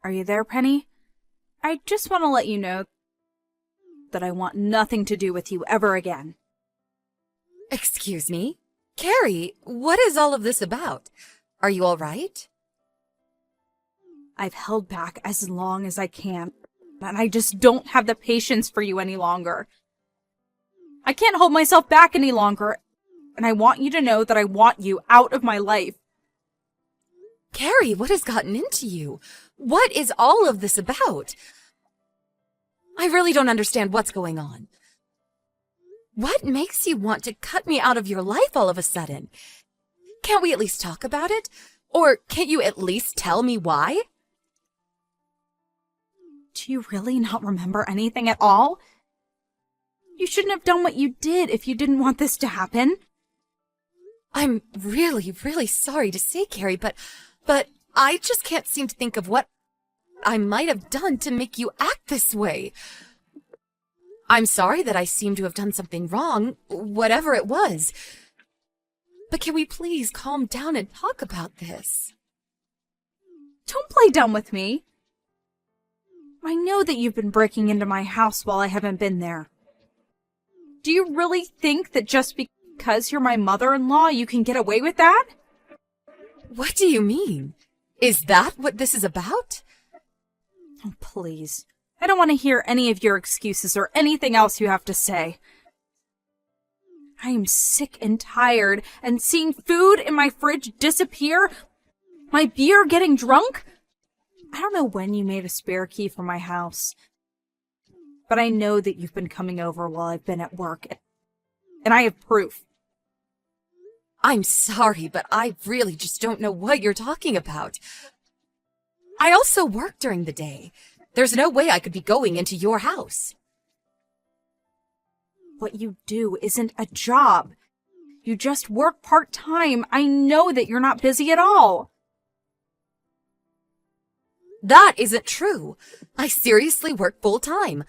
Are you there, Penny? I just want to let you know that I want nothing to do with you ever again. Excuse me? Carrie, what is all of this about? Are you all right? I've held back as long as I can, and I just don't have the patience for you any longer. I can't hold myself back any longer, and I want you to know that I want you out of my life. Carrie, what has gotten into you? What is all of this about? I really don't understand what's going on. What makes you want to cut me out of your life all of a sudden? Can't we at least talk about it? Or can't you at least tell me why? Do you really not remember anything at all? You shouldn't have done what you did if you didn't want this to happen. I'm really, really sorry to say, Carrie, but I just can't seem to think of what I might have done to make you act this way. I'm sorry that I seem to have done something wrong, whatever it was. But can we please calm down and talk about this? Don't play dumb with me. I know that you've been breaking into my house while I haven't been there. Do you really think that just because you're my mother-in-law, you can get away with that? What do you mean? Is that what this is about? Oh, please. I don't want to hear any of your excuses or anything else you have to say. I am sick and tired, and seeing food in my fridge disappear, my beer getting drunk. I don't know when you made a spare key for my house, but I know that you've been coming over while I've been at work, and I have proof. I'm sorry, but I really just don't know what you're talking about. I also work during the day. There's no way I could be going into your house. What you do isn't a job. You just work part-time. I know that you're not busy at all. That isn't true. I seriously work full-time.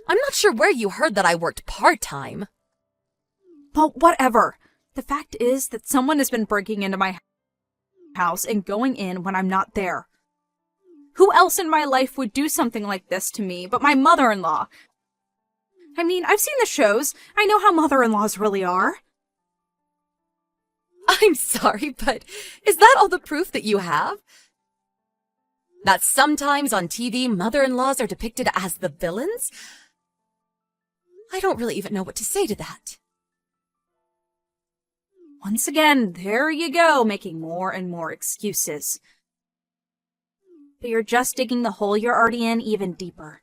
I'm not sure where you heard that I worked part-time. Well, whatever. The fact is that someone has been breaking into my house and going in when I'm not there. Who else in my life would do something like this to me but my mother-in-law? I mean, I've seen the shows. I know how mother-in-laws really are. I'm sorry, but is that all the proof that you have? That sometimes on TV, mother-in-laws are depicted as the villains? I don't really even know what to say to that. Once again, there you go, making more and more excuses. But you're just digging the hole you're already in even deeper.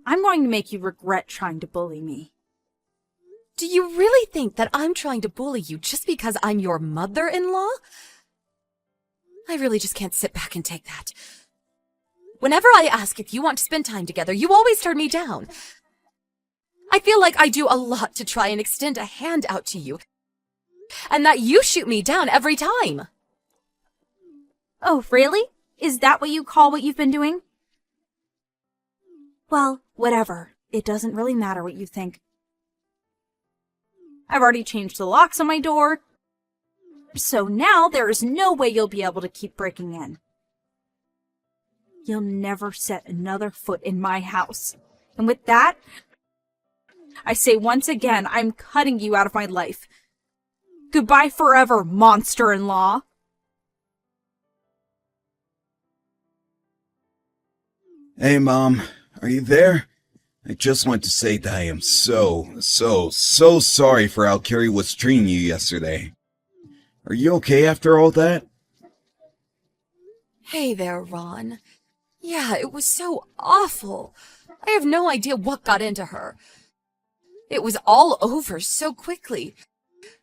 I'm going to make you regret trying to bully me. Do you really think that I'm trying to bully you just because I'm your mother-in-law? I really just can't sit back and take that. Whenever I ask if you want to spend time together, you always turn me down. I feel like I do a lot to try and extend a hand out to you, and that you shoot me down every time. Oh, really? Is that what you call what you've been doing? Well, whatever. It doesn't really matter what you think. I've already changed the locks on my door, so now there is no way you'll be able to keep breaking in. You'll never set another foot in my house. And with that, I say once again, I'm cutting you out of my life. Goodbye forever, monster-in-law. Hey, Mom, are you there? I just want to say that I am so sorry for how Carrie was treating you yesterday. Are you okay after all that? Hey there, Ron. Yeah, it was so awful. I have no idea what got into her. It was all over so quickly.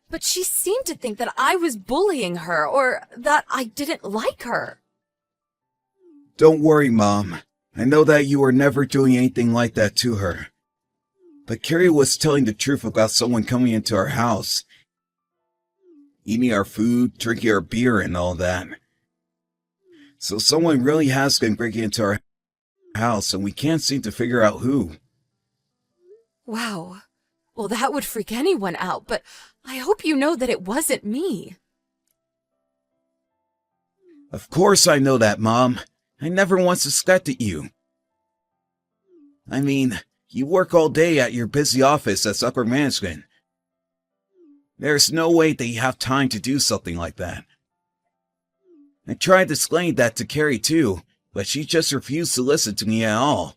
But she seemed to think that I was bullying her, or that I didn't like her. Don't worry, Mom. I know that you were never doing anything like that to her. But Carrie was telling the truth about someone coming into our house, eating our food, drinking our beer, and all that. So someone really has been breaking into our house, and we can't seem to figure out who. Wow. Well, that would freak anyone out, but I hope you know that it wasn't me. Of course I know that, Mom. I never once suspected you. I mean, you work all day at your busy office as upper management. There's no way that you have time to do something like that. I tried to explain that to Carrie too, but she just refused to listen to me at all.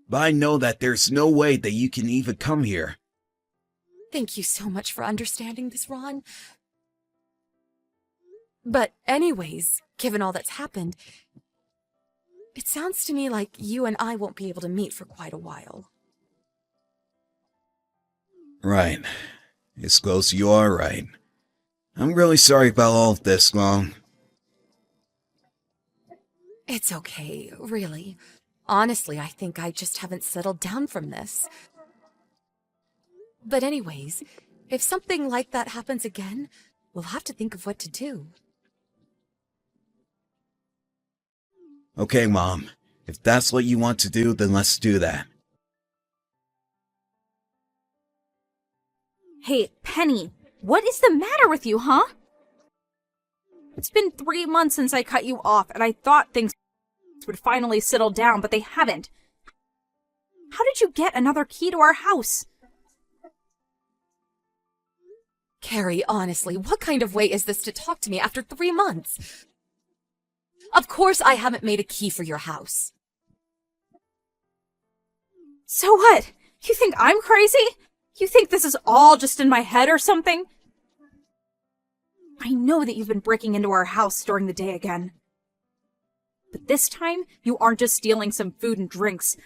But I know that there's no way that you can even come here. Thank you so much for understanding this, Ron. But anyways, given all that's happened, it sounds to me like you and I won't be able to meet for quite a while. Right. I suppose you are right. I'm really sorry about all of this, Mom. It's okay, really. Honestly, I think I just haven't settled down from this. But anyways, if something like that happens again, we'll have to think of what to do. Okay, Mom. If that's what you want to do, then let's do that. Hey, Penny, what is the matter with you, huh? It's been 3 months since I cut you off, and I thought things would finally settle down, but they haven't. How did you get another key to our house? Carrie, honestly, what kind of way is this to talk to me after 3 months? Of course I haven't made a key for your house. So what? You think I'm crazy? You think this is all just in my head or something? I know that you've been breaking into our house during the day again. But this time, you aren't just stealing some food and drinks.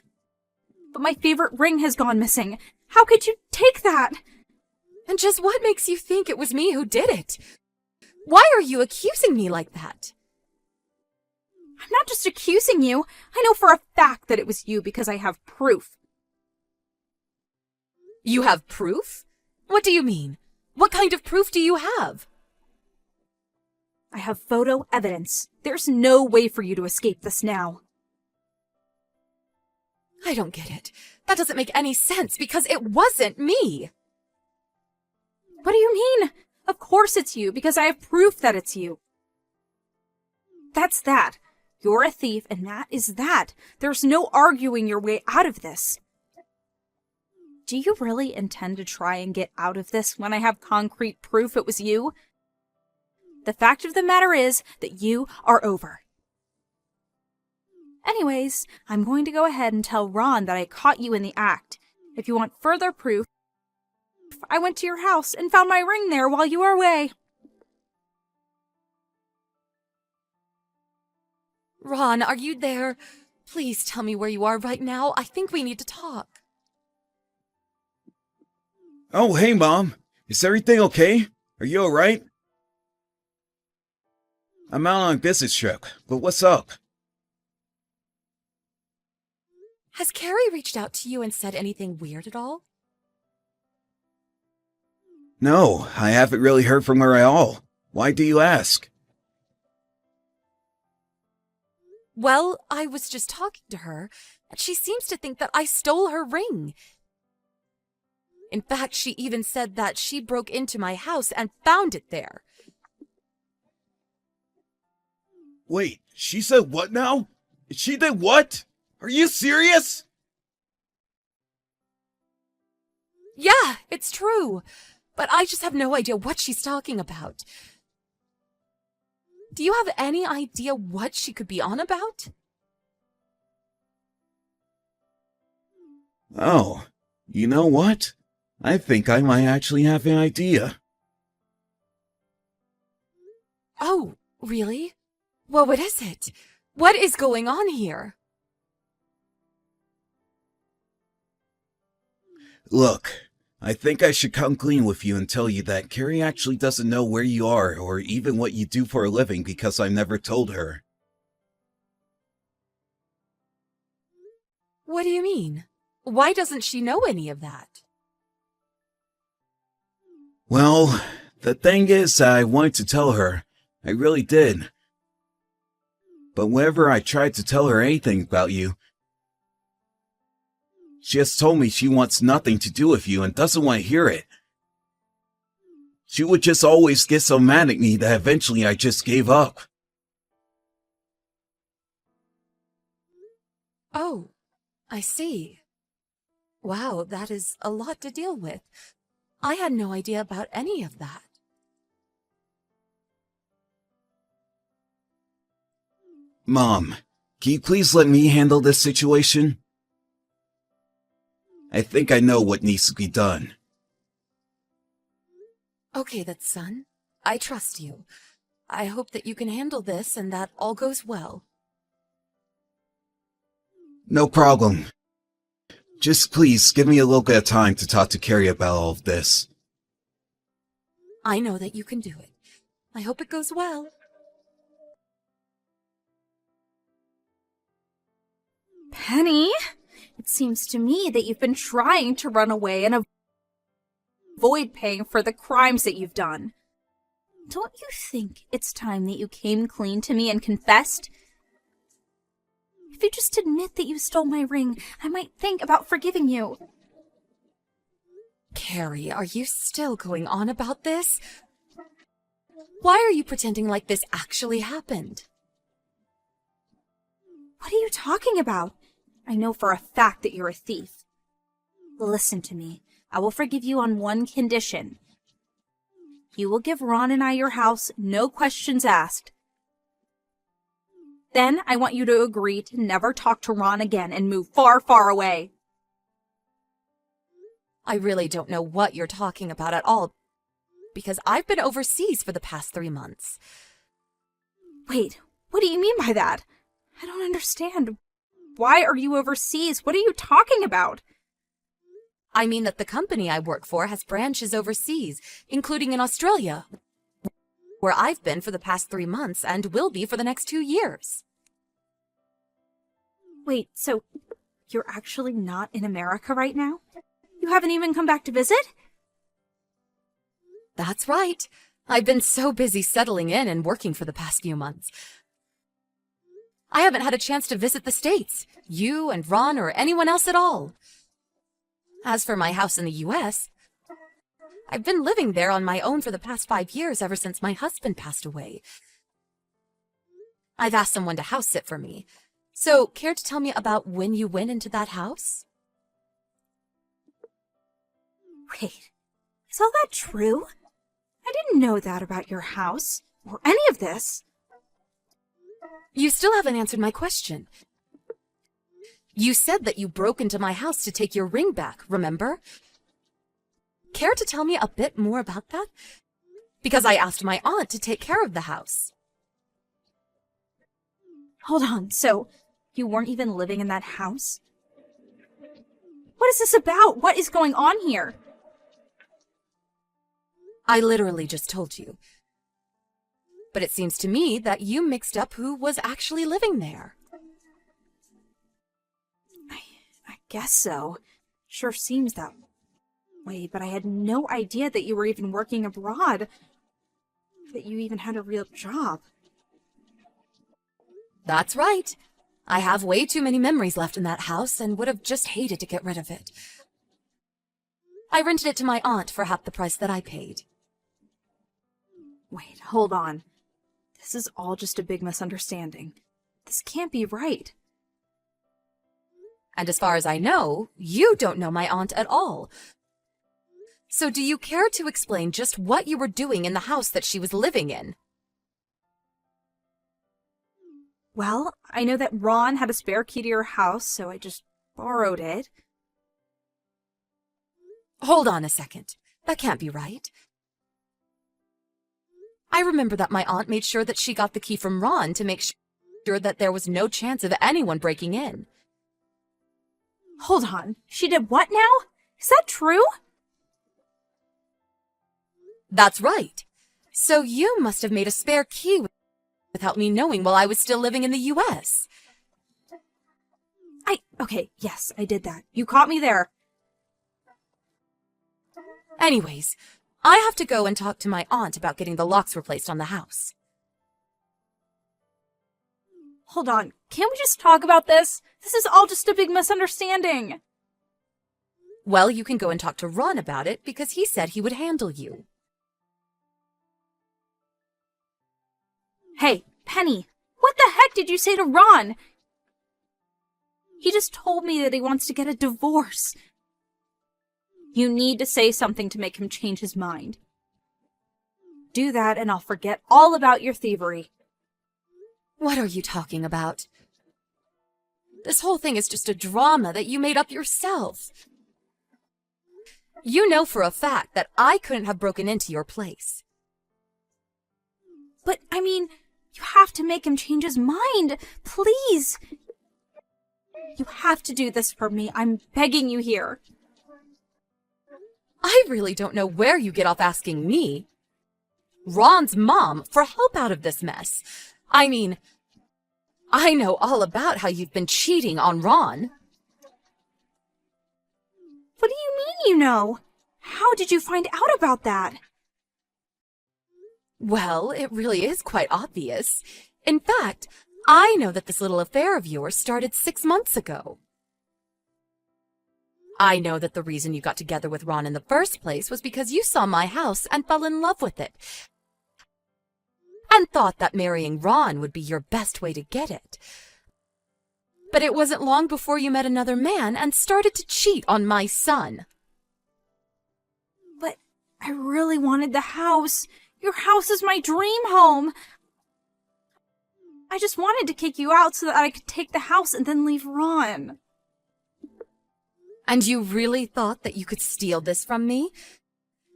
But my favorite ring has gone missing. How could you take that? And just what makes you think it was me who did it? Why are you accusing me like that? I'm not just accusing you. I know for a fact that it was you because I have proof. You have proof? What do you mean? What kind of proof do you have? I have photo evidence. There's no way for you to escape this now. I don't get it. That doesn't make any sense because it wasn't me. What do you mean? Of course it's you because I have proof that it's you. That's that. You're a thief and that is that. There's no arguing your way out of this. Do you really intend to try and get out of this when I have concrete proof it was you? The fact of the matter is that you are over. Anyways, I'm going to go ahead and tell Ron that I caught you in the act. If you want further proof, I went to your house and found my ring there while you were away. Ron, are you there? Please tell me where you are right now. I think we need to talk. Oh, hey, Mom. Is everything okay? Are you alright? I'm out on a business trip, but what's up? Has Carrie reached out to you and said anything weird at all? No, I haven't really heard from her at all. Why do you ask? Well, I was just talking to her, and she seems to think that I stole her ring. In fact, she even said that she broke into my house and found it there. Wait, she said what now? She did what? Are you serious? Yeah, it's true. But I just have no idea what she's talking about. Do you have any idea what she could be on about? Oh, you know what? I think I might actually have an idea. Oh, really? Well, what is it? What is going on here? Look, I think I should come clean with you and tell you that Carrie actually doesn't know where you are or even what you do for a living because I've never told her. What do you mean? Why doesn't she know any of that? Well, the thing is that I wanted to tell her. I really did. But whenever I tried to tell her anything about you, she has told me she wants nothing to do with you and doesn't want to hear it. She would just always get so mad at me that eventually I just gave up. Oh, I see. Wow, that is a lot to deal with. I had no idea about any of that. Mom, can you please let me handle this situation? I think I know what needs to be done. Okay, that's son. I trust you. I hope that you can handle this and that all goes well. No problem. Just please give me a little bit of time to talk to Carrie about all of this. I know that you can do it. I hope it goes well. Penny, it seems to me that you've been trying to run away and avoid paying for the crimes that you've done. Don't you think it's time that you came clean to me and confessed? If you just admit that you stole my ring, I might think about forgiving you. Carrie, are you still going on about this? Why are you pretending like this actually happened? What are you talking about? I know for a fact that you're a thief. Listen to me. I will forgive you on one condition. You will give Ron and I your house, no questions asked. Then I want you to agree to never talk to Ron again and move far, far away. I really don't know what you're talking about at all, because I've been overseas for the past 3 months. Wait, what do you mean by that? I don't understand. Why are you overseas? What are you talking about? I mean that the company I work for has branches overseas, including in Australia, where I've been for the past 3 months and will be for the next 2 years. Wait, so you're actually not in America right now? You haven't even come back to visit? That's right. I've been so busy settling in and working for the past few months. I haven't had a chance to visit the States, you and Ron or anyone else at all. As for my house in the US, I've been living there on my own for the past 5 years ever since my husband passed away. I've asked someone to house sit for me. So, care to tell me about when you went into that house? Wait, is all that true? I didn't know that about your house, or any of this. You still haven't answered my question. You said that you broke into my house to take your ring back, remember? Care to tell me a bit more about that? Because I asked my aunt to take care of the house. Hold on, so you weren't even living in that house? What is this about? What is going on here? I literally just told you. But it seems to me that you mixed up who was actually living there. I guess so. Sure seems that way, but I had no idea that you were even working abroad. That you even had a real job. That's right. I have way too many memories left in that house and would have just hated to get rid of it. I rented it to my aunt for half the price that I paid. Wait, hold on. This is all just a big misunderstanding. This can't be right. And as far as I know, you don't know my aunt at all. So do you care to explain just what you were doing in the house that she was living in? Well, I know that Ron had a spare key to your house, so I just borrowed it. Hold on a second. That can't be right. I remember that my aunt made sure that she got the key from Ron to make sure that there was no chance of anyone breaking in. Hold on. She did what now? Is that true? That's right. So you must have made a spare key without me knowing while I was still living in the US. Okay, yes, I did that. You caught me there. Anyways, I have to go and talk to my aunt about getting the locks replaced on the house. Hold on. Can't we just talk about this? This is all just a big misunderstanding. Well, you can go and talk to Ron about it because he said he would handle you. Hey, Penny, what the heck did you say to Ron? He just told me that he wants to get a divorce. You need to say something to make him change his mind. Do that and I'll forget all about your thievery. What are you talking about? This whole thing is just a drama that you made up yourself. You know for a fact that I couldn't have broken into your place. But, I mean, you have to make him change his mind. Please. You have to do this for me. I'm begging you here. I really don't know where you get off asking me, Ron's mom, for help out of this mess. I mean, I know all about how you've been cheating on Ron. What do you mean you know? How did you find out about that? Well, it really is quite obvious. In fact, I know that this little affair of yours started 6 months ago. I know that the reason you got together with Ron in the first place was because you saw my house and fell in love with it, and thought that marrying Ron would be your best way to get it. But it wasn't long before you met another man and started to cheat on my son. But I really wanted the house. Your house is my dream home. I just wanted to kick you out so that I could take the house and then leave Ron. And you really thought that you could steal this from me?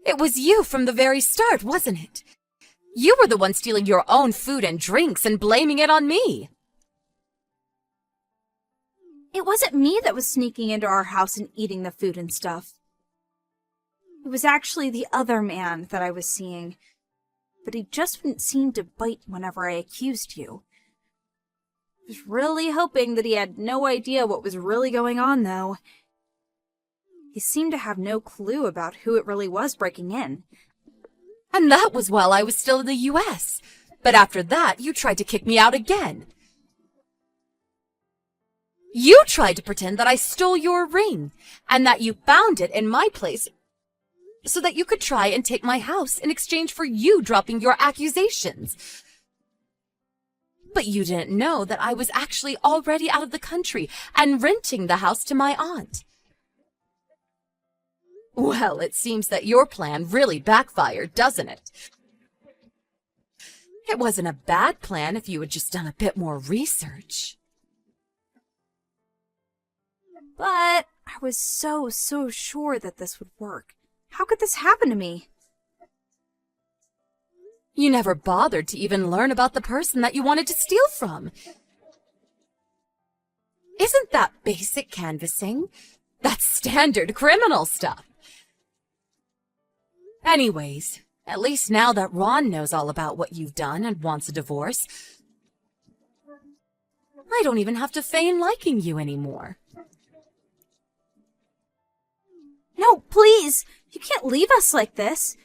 It was you from the very start, wasn't it? You were the one stealing your own food and drinks and blaming it on me. It wasn't me that was sneaking into our house and eating the food and stuff. It was actually the other man that I was seeing, but he just wouldn't seem to bite whenever I accused you. I was really hoping that he had no idea what was really going on, though. He seemed to have no clue about who it really was breaking in. And that was while I was still in the U.S. But after that, you tried to kick me out again. You tried to pretend that I stole your ring, and that you found it in my place so that you could try and take my house in exchange for you dropping your accusations. But you didn't know that I was actually already out of the country and renting the house to my aunt. Well, it seems that your plan really backfired, doesn't it? It wasn't a bad plan if you had just done a bit more research. But I was so sure that this would work. How could this happen to me? You never bothered to even learn about the person that you wanted to steal from. Isn't that basic canvassing? That's standard criminal stuff. Anyways, at least now that Ron knows all about what you've done and wants a divorce, I don't even have to feign liking you anymore. No, please! You can't leave us like this.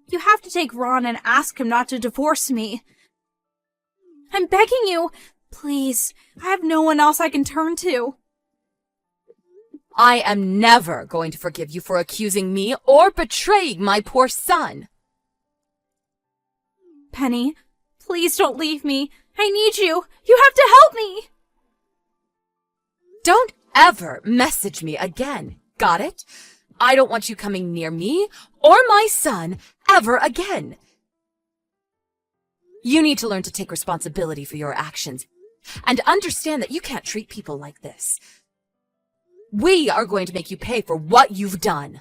You have to take Ron and ask him not to divorce me. I'm begging you! Please, I have no one else I can turn to. I am never going to forgive you for accusing me or betraying my poor son. Penny, please don't leave me. I need you. You have to help me. Don't ever message me again, got it? I don't want you coming near me or my son ever again. You need to learn to take responsibility for your actions and understand that you can't treat people like this. We are going to make you pay for what you've done.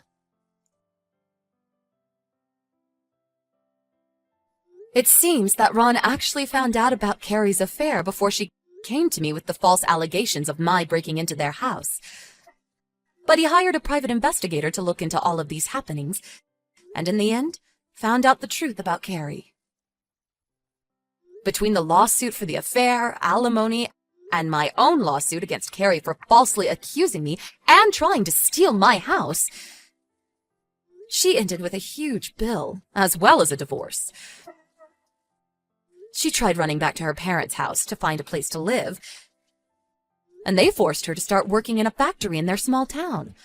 It seems that Ron actually found out about Carrie's affair before she came to me with the false allegations of my breaking into their house. But he hired a private investigator to look into all of these happenings, and in the end, found out the truth about Carrie. Between the lawsuit for the affair, alimony, and my own lawsuit against Carrie for falsely accusing me and trying to steal my house, she ended with a huge bill, as well as a divorce. She tried running back to her parents' house to find a place to live, and they forced her to start working in a factory in their small town.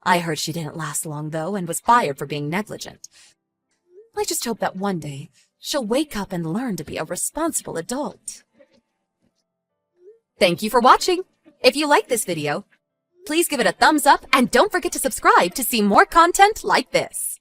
I heard she didn't last long, though, and was fired for being negligent. I just hope that one day she'll wake up and learn to be a responsible adult. Thank you for watching. If you like this video, please give it a thumbs up and don't forget to subscribe to see more content like this.